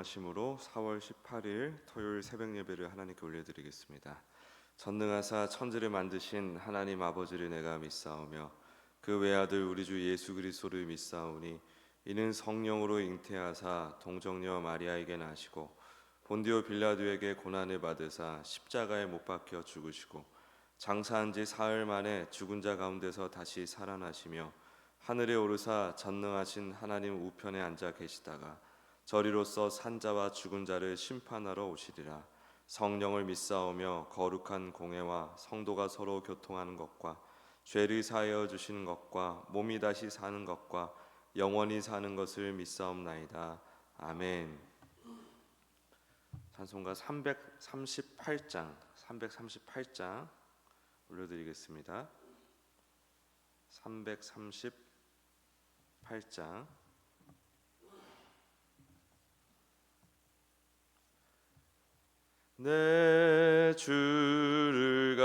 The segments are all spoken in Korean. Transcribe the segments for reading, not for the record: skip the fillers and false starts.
동행하심으로 4월 18일 토요일 새벽 예배를 하나님께 올려드리겠습니다. 전능하사 천지를 만드신 하나님 아버지를 내가 믿사오며 그 외아들 우리 주 예수 그리스도를 믿사오니 이는 성령으로 잉태하사 동정녀 마리아에게 나시고 본디오 빌라도에게 고난을 받으사 십자가에 못 박혀 죽으시고 장사한 지 사흘 만에 죽은 자 가운데서 다시 살아나시며 하늘에 오르사 전능하신 하나님 우편에 앉아 계시다가 저리로서 산자와 죽은 자를 심판하러 오시리라. 성령을 믿사오며 거룩한 공회와 성도가 서로 교통하는 것과 죄를 사하여 주시는 것과 몸이 다시 사는 것과 영원히 사는 것을 믿사옵나이다. 아멘. 찬송가 338장 올려드리겠습니다. 338장. 내 주를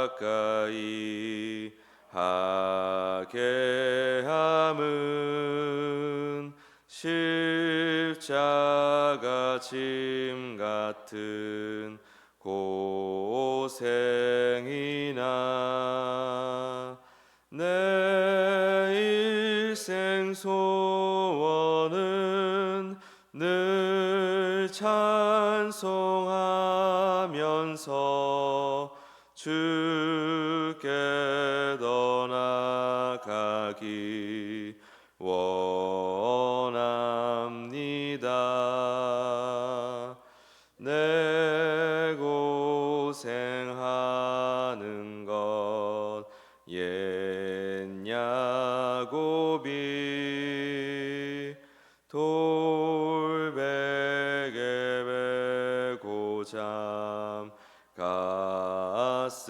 가까이 하게 함은 십자가 짐 같은 고생이나 내 일생 소원은 늘 찬송하면서 주께 더 나아가기 원합니다. 내 고생하는 것 옛 야곱이 돌베개 베고 잠 갔습니다.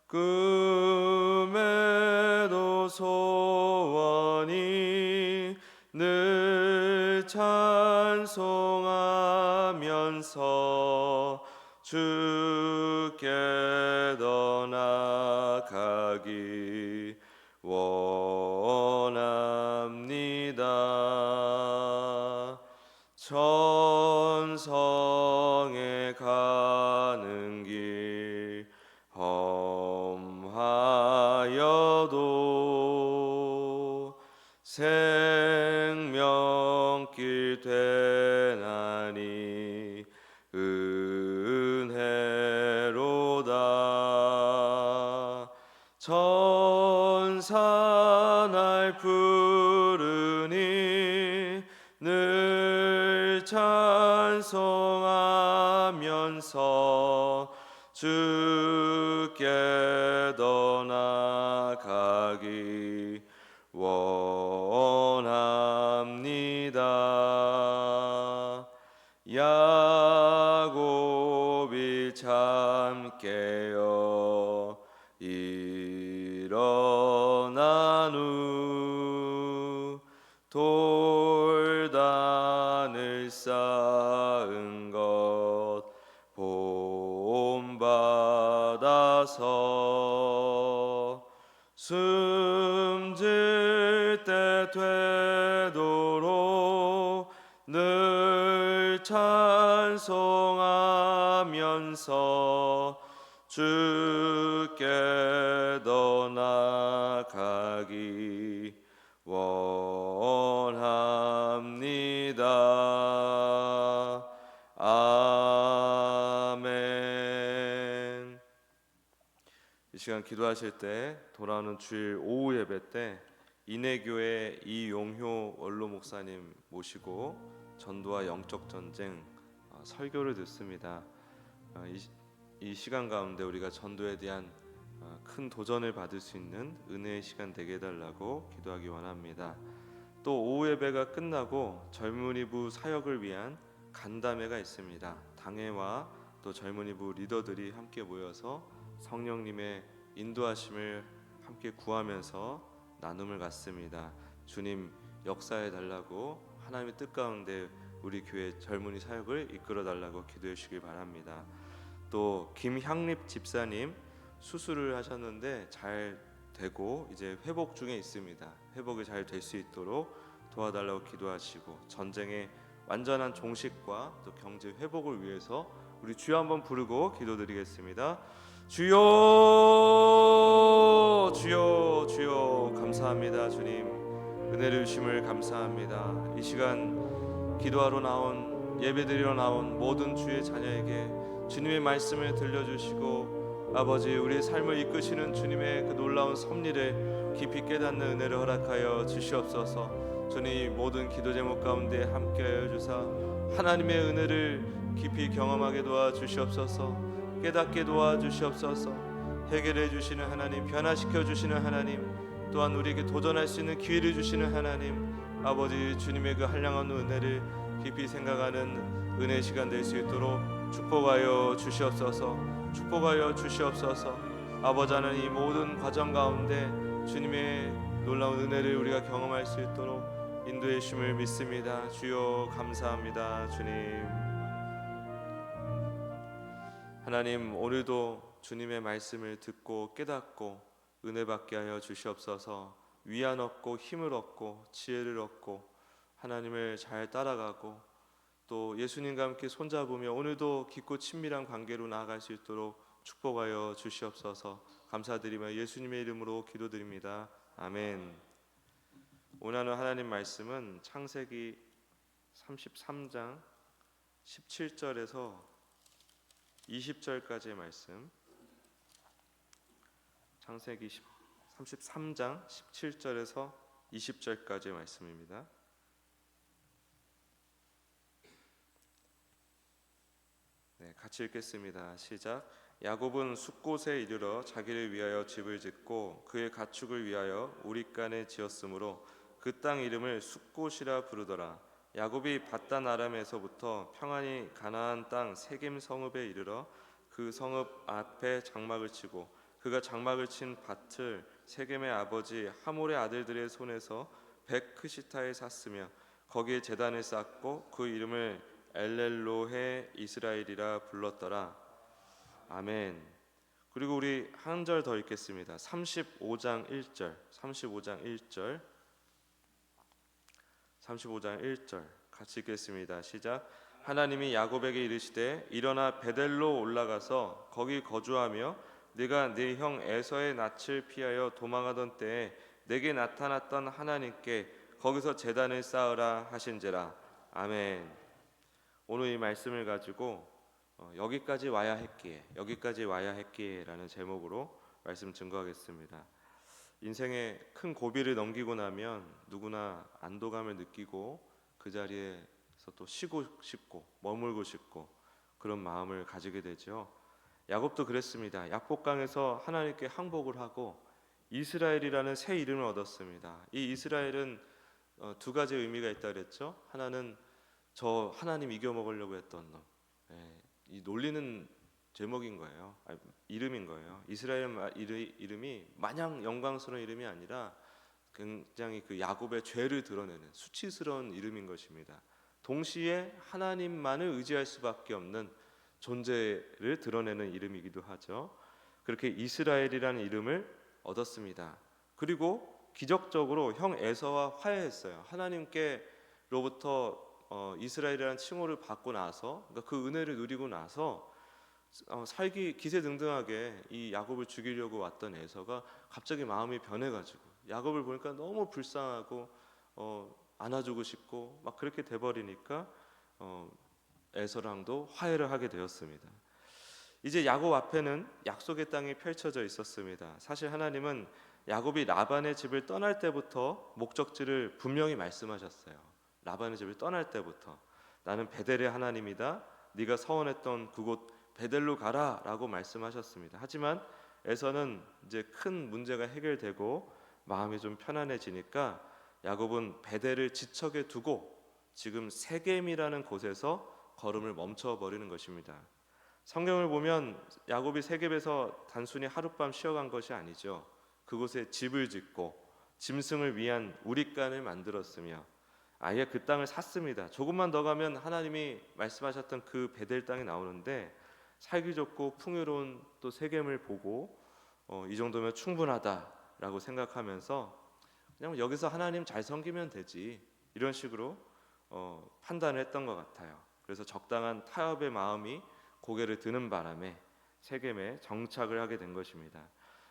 꿈에도 소원이 늘 찬송하면서 주께 더 나아가기 원합니다. 천성에 가는 길 험하여도 생명길 되나니 은혜로다. 천사 날 부르니 늘 찬송하면서 주께 더 나아가기 원합니다. 야곱이 잠 깨어 일어난 후 돌단을 쌓은 것 본받아서 숨질 때 되도록 늘 찬송하면서 주께 더 나아가기 원합니다. 아멘. 이 시간 기도하실 때 돌아오는 주일 오후 예배 때 인해교회 이용효 원로 목사님 모시고 전도와 영적 전쟁 설교를 듣습니다. 이 시간 가운데 우리가 전도에 대한 큰 도전을 받을 수 있는 은혜의 시간 되게 해달라고 기도하기 원합니다. 또 오후 예배가 끝나고 젊은이부 사역을 위한 간담회가 있습니다. 당회와 또 젊은이부 리더들이 함께 모여서 성령님의 인도하심을 함께 구하면서 나눔을 갖습니다. 주님 역사해 달라고 하나님의 뜻 가운데 우리 교회 젊은이 사역을 이끌어 달라고 기도해 주시길 바랍니다. 또 김향립 집사님 수술을 하셨는데 잘 되고 이제 회복 중에 있습니다. 회복이 잘 될 수 있도록 도와달라고 기도하시고 전쟁의 완전한 종식과 또 경제 회복을 위해서 우리 주여 한번 부르고 기도드리겠습니다. 주여, 주여, 주여. 감사합니다. 주님 은혜를 주심을 감사합니다. 이 시간 기도하러 나온, 예배드리러 나온 모든 주의 자녀에게 주님의 말씀을 들려주시고 아버지 우리의 삶을 이끄시는 주님의 그 놀라운 섭리를 깊이 깨닫는 은혜를 허락하여 주시옵소서. 주님 모든 기도 제목 가운데 함께하여 주사 하나님의 은혜를 깊이 경험하게 도와주시옵소서. 깨닫게 도와주시옵소서. 해결해 주시는 하나님, 변화시켜 주시는 하나님, 또한 우리에게 도전할 수 있는 기회를 주시는 하나님, 아버지 주님의 그 한량한 은혜를 깊이 생각하는 은혜 시간 될 수 있도록 축복하여 주시옵소서. 축복하여 주시옵소서. 아버지 하나님 이 모든 과정 가운데 주님의 놀라운 은혜를 우리가 경험할 수 있도록 인도해 주심을 믿습니다. 주여 감사합니다. 주님 하나님 오늘도 주님의 말씀을 듣고 깨닫고 은혜 받게 하여 주시옵소서. 위안 얻고 힘을 얻고 지혜를 얻고 하나님을 잘 따라가고 또 예수님과 함께 손잡으며 오늘도 깊고 친밀한 관계로 나아갈 수 있도록 축복하여 주시옵소서. 감사드리며 예수님의 이름으로 기도드립니다. 아멘. 오늘 하나님 말씀은 창세기 33장 17절에서 20절까지의 말씀, 창세기 33장 17절에서 20절까지의 말씀입니다. 네, 같이 읽겠습니다. 시작. 야곱은 숫곳에 이르러 자기를 위하여 집을 짓고 그의 가축을 위하여 우릿간에 지었으므로 그 땅 이름을 숫곳이라 부르더라. 야곱이 밧단 아람에서부터 평안히 가나안 땅 세겜 성읍에 이르러 그 성읍 앞에 장막을 치고 그가 장막을 친 밭을 세겜의 아버지 하몰의 아들들의 손에서 백크시타에 샀으며 거기에 제단을 쌓고 그 이름을 엘렐로헤 이스라엘이라 불렀더라. 아멘. 그리고 우리 한 절 더 읽겠습니다. 35장 1절 35장 1절 같이 읽겠습니다. 시작. 하나님이 야곱에게 이르시되 일어나 베델로 올라가서 거기 거주하며 네가 네 형 에서의 낯을 피하여 도망하던 때에 내게 나타났던 하나님께 거기서 제단을 쌓으라 하신지라. 아멘. 오늘 이 말씀을 가지고 여기까지 와야 했기에 라는 제목으로 말씀 증거하겠습니다. 인생의 큰 고비를 넘기고 나면 누구나 안도감을 느끼고 그 자리에서 또 쉬고 싶고 머물고 싶고 그런 마음을 가지게 되죠. 야곱도 그랬습니다. 약복강에서 하나님께 항복을 하고 이스라엘이라는 새 이름을 얻었습니다. 이 이스라엘은 두 가지 의미가 있다 그랬죠. 하나는 저 하나님 이겨먹으려고 했던 놈, 이 놀리는 제목인 거예요. 이름인 거예요. 이스라엘 이름이 마냥 영광스러운 이름이 아니라 굉장히 그 야곱의 죄를 드러내는 수치스러운 이름인 것입니다. 동시에 하나님만을 의지할 수밖에 없는 존재를 드러내는 이름이기도 하죠. 그렇게 이스라엘이라는 이름을 얻었습니다. 그리고 기적적으로 형 에서와 화해했어요. 하나님께로부터 이스라엘이라는 칭호를 받고 나서, 그러니까 그 은혜를 누리고 나서 살기 기세등등하게 이 야곱을 죽이려고 왔던 에서가 갑자기 마음이 변해가지고 야곱을 보니까 너무 불쌍하고 안아주고 싶고 막 그렇게 돼버리니까 에서랑도 화해를 하게 되었습니다. 이제 야곱 앞에는 약속의 땅이 펼쳐져 있었습니다. 사실 하나님은 야곱이 라반의 집을 떠날 때부터 목적지를 분명히 말씀하셨어요. 라반의 집을 떠날 때부터 나는 베델의 하나님이다. 네가 서원했던 그곳 베델로 가라 라고 말씀하셨습니다. 하지만 에서는 이제 큰 문제가 해결되고 마음이 좀 편안해지니까 야곱은 베델을 지척에 두고 지금 세겜이라는 곳에서 걸음을 멈춰버리는 것입니다. 성경을 보면 야곱이 세겜에서 단순히 하룻밤 쉬어간 것이 아니죠. 그곳에 집을 짓고 짐승을 위한 우릿간을 만들었으며 아예 그 땅을 샀습니다. 조금만 더 가면 하나님이 말씀하셨던 그 베델 땅이 나오는데 살기 좋고 풍요로운 또 세겜을 보고 이 정도면 충분하다라고 생각하면서 그냥 여기서 하나님 잘 섬기면 되지, 이런 식으로 판단을 했던 것 같아요. 그래서 적당한 타협의 마음이 고개를 드는 바람에 세겜에 정착을 하게 된 것입니다.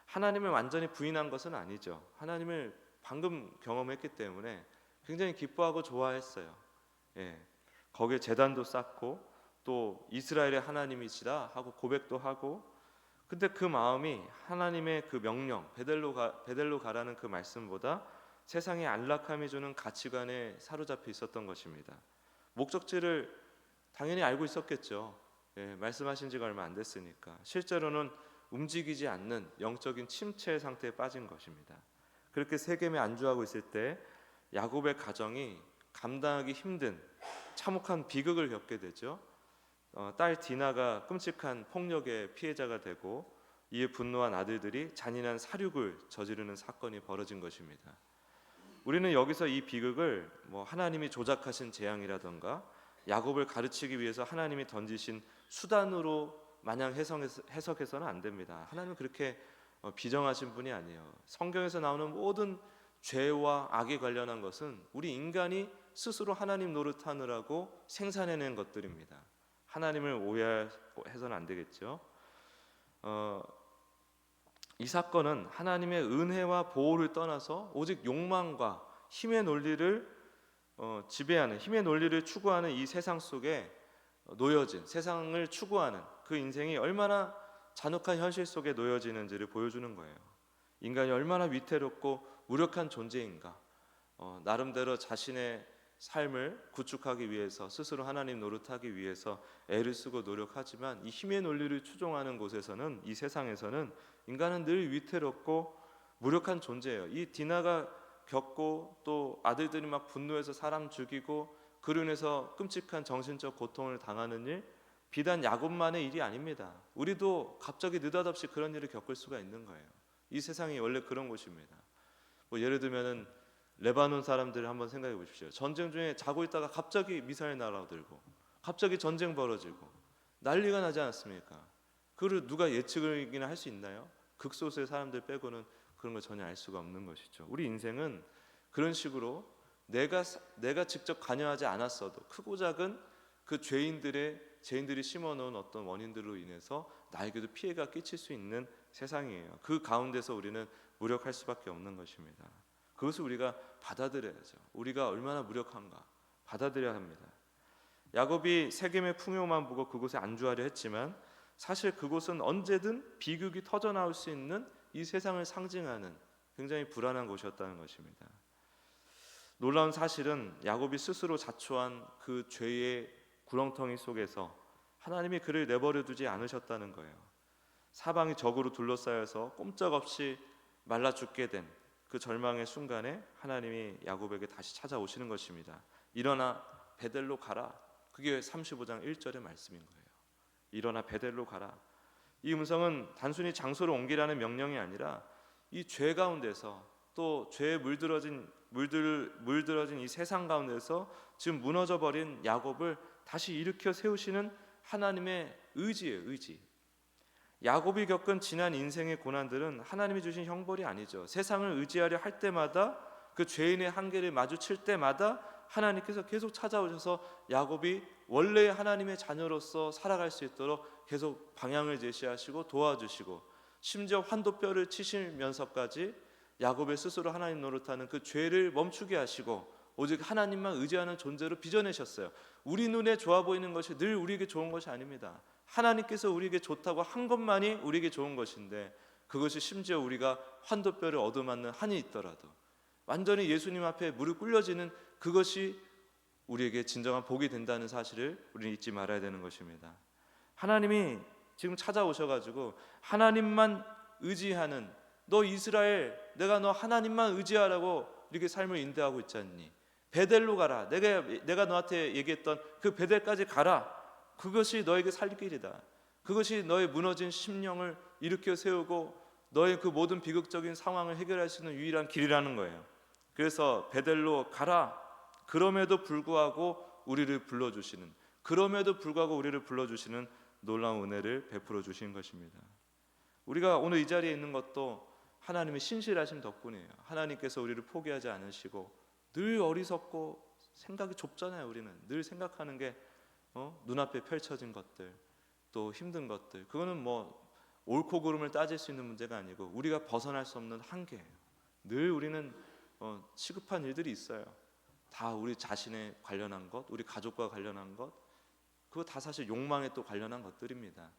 하나님을 완전히 부인한 것은 아니죠. 하나님을 방금 경험했기 때문에 굉장히 기뻐하고 좋아했어요. 예, 거기에 제단도 쌓고 또 이스라엘의 하나님이시다 하고 고백도 하고, 근데 그 마음이 하나님의 그 명령 베델로 가라는 그 말씀보다 세상의 안락함이 주는 가치관에 사로잡혀 있었던 것입니다. 목적지를 당연히 알고 있었겠죠. 예, 말씀하신 지가 얼마 안 됐으니까. 실제로는 움직이지 않는 영적인 침체 상태에 빠진 것입니다. 그렇게 세겜에 안주하고 있을 때 야곱의 가정이 감당하기 힘든 참혹한 비극을 겪게 되죠. 딸 디나가 끔찍한 폭력의 피해자가 되고 이에 분노한 아들들이 잔인한 살육을 저지르는 사건이 벌어진 것입니다. 우리는 여기서 이 비극을 하나님이 조작하신 재앙이라던가 야곱을 가르치기 위해서 하나님이 던지신 수단으로 마냥 해석해서는 안 됩니다. 하나님은 그렇게 비정하신 분이 아니에요. 성경에서 나오는 모든 죄와 악에 관련한 것은 우리 인간이 스스로 하나님 노릇하느라고 생산해낸 것들입니다. 하나님을 오해해서는 안 되겠죠. 이 사건은 하나님의 은혜와 보호를 떠나서 오직 욕망과 힘의 논리를 지배하는, 힘의 논리를 추구하는 이 세상 속에 놓여진, 세상을 추구하는 그 인생이 얼마나 잔혹한 현실 속에 놓여지는지를 보여주는 거예요. 인간이 얼마나 위태롭고 무력한 존재인가. 나름대로 자신의 삶을 구축하기 위해서 스스로 하나님 노릇하기 위해서 애를 쓰고 노력하지만 이 힘의 논리를 추종하는 곳에서는, 이 세상에서는 인간은 늘 위태롭고 무력한 존재예요. 이 디나가 겪고 또 아들들이 막 분노해서 사람 죽이고 그로 인해서 끔찍한 정신적 고통을 당하는 일, 비단 야곱만의 일이 아닙니다. 우리도 갑자기 느닷없이 그런 일을 겪을 수가 있는 거예요. 이 세상이 원래 그런 곳입니다. 예를 들면은 레바논 사람들을 한번 생각해 보십시오. 전쟁 중에 자고 있다가 갑자기 미사일 날아들고 갑자기 전쟁 벌어지고 난리가 나지 않았습니까? 그걸 누가 예측이나 할 수 있나요? 극소수의 사람들 빼고는 그런 걸 전혀 알 수가 없는 것이죠. 우리 인생은 그런 식으로 내가 직접 관여하지 않았어도 크고 작은 그 죄인들이 심어놓은 어떤 원인들로 인해서 나에게도 피해가 끼칠 수 있는 세상이에요. 그 가운데서 우리는 무력할 수밖에 없는 것입니다. 그것을 우리가 받아들여야죠. 우리가 얼마나 무력한가 받아들여야 합니다. 야곱이 세겜의 풍요만 보고 그곳에 안주하려 했지만 사실 그곳은 언제든 비극이 터져나올 수 있는 이 세상을 상징하는 굉장히 불안한 곳이었다는 것입니다. 놀라운 사실은 야곱이 스스로 자초한 그 죄의 구렁텅이 속에서 하나님이 그를 내버려 두지 않으셨다는 거예요. 사방이 적으로 둘러싸여서 꼼짝없이 말라 죽게 된 그 절망의 순간에 하나님이 야곱에게 다시 찾아오시는 것입니다. 일어나 베델로 가라. 그게 35장 1절의 말씀인 거예요. 일어나 베델로 가라. 이 음성은 단순히 장소를 옮기라는 명령이 아니라 이 죄 가운데서 또 죄에 물들어진 이 세상 가운데서 지금 무너져 버린 야곱을 다시 일으켜 세우시는 하나님의 의지예요. 의지. 야곱이 겪은 지난 인생의 고난들은 하나님이 주신 형벌이 아니죠. 세상을 의지하려 할 때마다 그 죄인의 한계를 마주칠 때마다 하나님께서 계속 찾아오셔서 야곱이 원래의 하나님의 자녀로서 살아갈 수 있도록 계속 방향을 제시하시고 도와주시고, 심지어 환도뼈를 치시면서까지 야곱의 스스로 하나님 노릇하는 그 죄를 멈추게 하시고 오직 하나님만 의지하는 존재로 빚어내셨어요. 우리 눈에 좋아 보이는 것이 늘 우리에게 좋은 것이 아닙니다. 하나님께서 우리에게 좋다고 한 것만이 우리에게 좋은 것인데, 그것이 심지어 우리가 환도뼈를 얻어맞는 한이 있더라도 완전히 예수님 앞에 무릎 꿇려지는 그것이 우리에게 진정한 복이 된다는 사실을 우리는 잊지 말아야 되는 것입니다. 하나님이 지금 찾아오셔가지고 하나님만 의지하는, 너 이스라엘, 내가 너 하나님만 의지하라고 이렇게 삶을 인도하고 있지 않니? 베델로 가라. 내가 너한테 얘기했던 그 베델까지 가라. 그것이 너에게 살 길이다. 그것이 너의 무너진 심령을 일으켜 세우고 너의 그 모든 비극적인 상황을 해결할 수 있는 유일한 길이라는 거예요. 그래서 베델로 가라. 그럼에도 불구하고 우리를 불러주시는 놀라운 은혜를 베풀어 주신 것입니다. 우리가 오늘 이 자리에 있는 것도 하나님의 신실하심 덕분이에요. 하나님께서 우리를 포기하지 않으시고 늘 어리석고 생각이 좁잖아요. 우리는 늘 생각하는 게 눈앞에 펼쳐진 것들, 또 힘든 것들, 그거는 뭐 옳고 그름을 따질 수 있는 문제가 아니고 우리가 벗어날 수 없는 한계예요. 늘 우리는 시급한 일들이 있어요. 다 우리 자신에 관련한 것, 우리 가족과 관련한 것, 그거 다 사실 욕망에 또 관련한 것들입니다.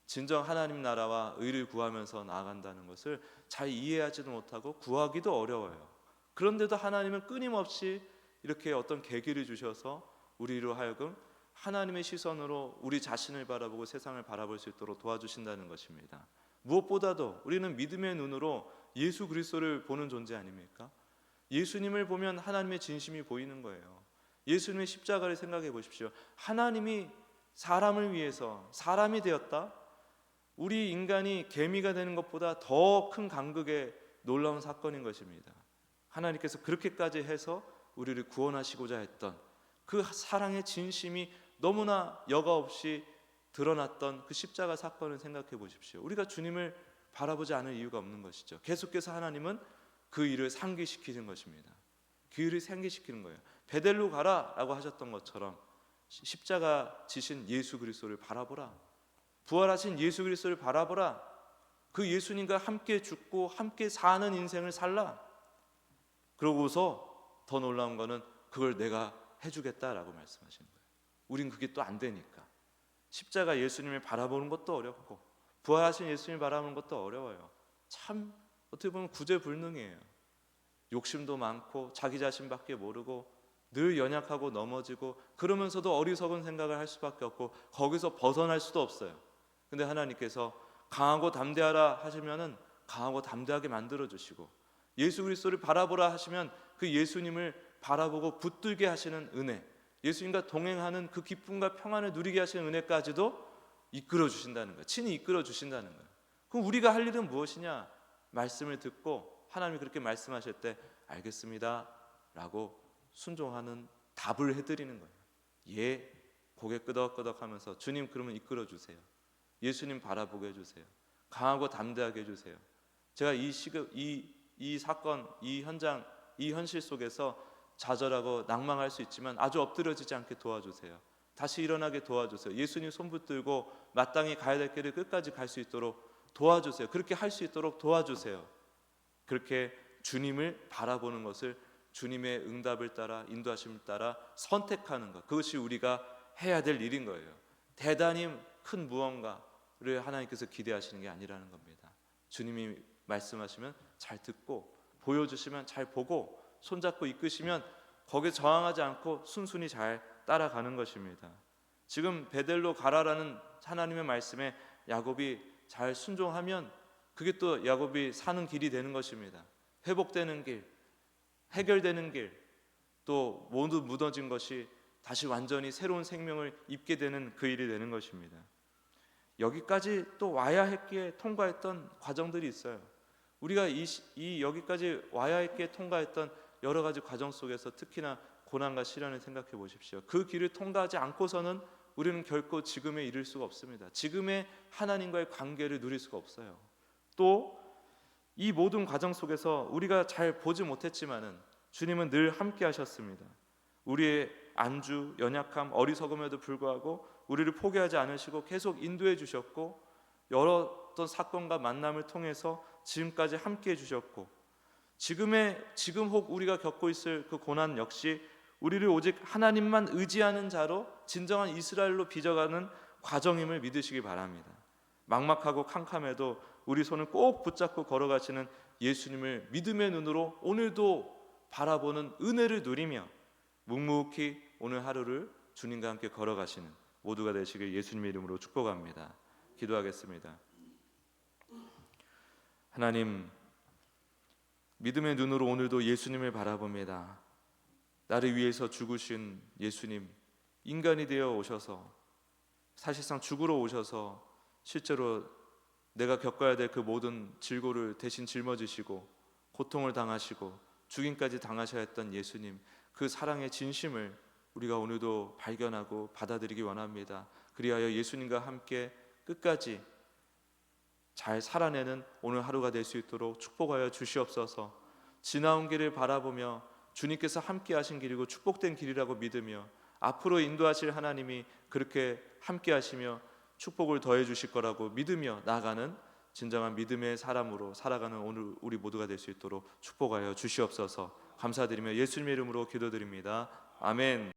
진정 하나님 나라와 의를 구하면서 나아간다는 것을 잘 이해하지도 못하고 구하기도 어려워요. 그런데도 하나님은 끊임없이 이렇게 어떤 계기를 주셔서 우리로 하여금 하나님의 시선으로 우리 자신을 바라보고 세상을 바라볼 수 있도록 도와주신다는 것입니다. 무엇보다도 우리는 믿음의 눈으로 예수 그리스도를 보는 존재 아닙니까? 예수님을 보면 하나님의 진심이 보이는 거예요. 예수님의 십자가를 생각해 보십시오. 하나님이 사람을 위해서 사람이 되었다? 우리 인간이 개미가 되는 것보다 더 큰 간극의 놀라운 사건인 것입니다. 하나님께서 그렇게까지 해서 우리를 구원하시고자 했던 그 사랑의 진심이 너무나 여과 없이 드러났던 그 십자가 사건을 생각해 보십시오. 우리가 주님을 바라보지 않을 이유가 없는 것이죠. 계속해서 하나님은 그 일을 상기시키는 것입니다. 그 일을 상기시키는 거예요. 베델로 가라라고 하셨던 것처럼 십자가 지신 예수 그리스도를 바라보라. 부활하신 예수 그리스도를 바라보라. 그 예수님과 함께 죽고 함께 사는 인생을 살라. 그러고서 더 놀라운 거는 그걸 내가 해주겠다라고 말씀하시는 거예요. 우린 그게 또 안 되니까. 십자가 예수님을 바라보는 것도 어렵고 부활하신 예수님을 바라보는 것도 어려워요. 참 어떻게 보면 구제불능이에요. 욕심도 많고 자기 자신밖에 모르고 늘 연약하고 넘어지고 그러면서도 어리석은 생각을 할 수밖에 없고 거기서 벗어날 수도 없어요. 근데 하나님께서 강하고 담대하라 하시면은 강하고 담대하게 만들어 주시고 예수 그리스도를 바라보라 하시면 그 예수님을 바라보고 붙들게 하시는 은혜, 예수님과 동행하는 그 기쁨과 평안을 누리게 하시는 은혜까지도 이끌어 주신다는 거예요. 친히 이끌어 주신다는 거예요. 그럼 우리가 할 일은 무엇이냐? 말씀을 듣고 하나님이 그렇게 말씀하실 때 알겠습니다 라고 순종하는 답을 해드리는 거예요. 예, 고개 끄덕끄덕하면서 주님 그러면 이끌어 주세요. 예수님 바라보게 해주세요. 강하고 담대하게 해주세요. 제가 이 사건, 이 현장, 이 현실 속에서 좌절하고 낭망할 수 있지만 아주 엎드려지지 않게 도와주세요. 다시 일어나게 도와주세요. 예수님 손 붙들고 마땅히 가야 될 길을 끝까지 갈 수 있도록 도와주세요. 그렇게 할 수 있도록 도와주세요. 그렇게 주님을 바라보는 것을 주님의 응답을 따라 인도하심을 따라 선택하는 것, 그것이 우리가 해야 될 일인 거예요. 대단히 큰 무언가를 하나님께서 기대하시는 게 아니라는 겁니다. 주님이 말씀하시면 잘 듣고 보여주시면 잘 보고 손잡고 이끄시면 거기에 저항하지 않고 순순히 잘 따라가는 것입니다. 지금 베델로 가라라는 하나님의 말씀에 야곱이 잘 순종하면 그게 또 야곱이 사는 길이 되는 것입니다. 회복되는 길, 해결되는 길, 또 모두 무너진 것이 다시 완전히 새로운 생명을 입게 되는 그 일이 되는 것입니다. 여기까지 또 와야 했기에 통과했던 과정들이 있어요. 우리가 여기까지 와야 했기에 통과했던 여러 가지 과정 속에서 특히나 고난과 시련을 생각해 보십시오. 그 길을 통과하지 않고서는 우리는 결코 지금에 이를 수가 없습니다. 지금의 하나님과의 관계를 누릴 수가 없어요. 또 이 모든 과정 속에서 우리가 잘 보지 못했지만은 주님은 늘 함께 하셨습니다. 우리의 안주, 연약함, 어리석음에도 불구하고 우리를 포기하지 않으시고 계속 인도해 주셨고 여러 어떤 사건과 만남을 통해서 지금까지 함께 해주셨고 지금 혹 우리가 겪고 있을 그 고난 역시 우리를 오직 하나님만 의지하는 자로 진정한 이스라엘로 빚어가는 과정임을 믿으시기 바랍니다. 막막하고 캄캄해도 우리 손을 꼭 붙잡고 걸어가시는 예수님을 믿음의 눈으로 오늘도 바라보는 은혜를 누리며 묵묵히 오늘 하루를 주님과 함께 걸어가시는 모두가 되시길 예수님의 이름으로 축복합니다. 기도하겠습니다. 하나님, 믿음의 눈으로 오늘도 예수님을 바라봅니다. 나를 위해서 죽으신 예수님, 인간이 되어 오셔서 사실상 죽으러 오셔서 실제로 내가 겪어야 될 그 모든 질고를 대신 짊어지시고 고통을 당하시고 죽임까지 당하셔야 했던 예수님, 그 사랑의 진심을 우리가 오늘도 발견하고 받아들이기 원합니다. 그리하여 예수님과 함께 끝까지 잘 살아내는 오늘 하루가 될 수 있도록 축복하여 주시옵소서. 지나온 길을 바라보며 주님께서 함께 하신 길이고 축복된 길이라고 믿으며 앞으로 인도하실 하나님이 그렇게 함께 하시며 축복을 더해 주실 거라고 믿으며 나아가는 진정한 믿음의 사람으로 살아가는 오늘 우리 모두가 될 수 있도록 축복하여 주시옵소서. 감사드리며 예수님의 이름으로 기도드립니다. 아멘.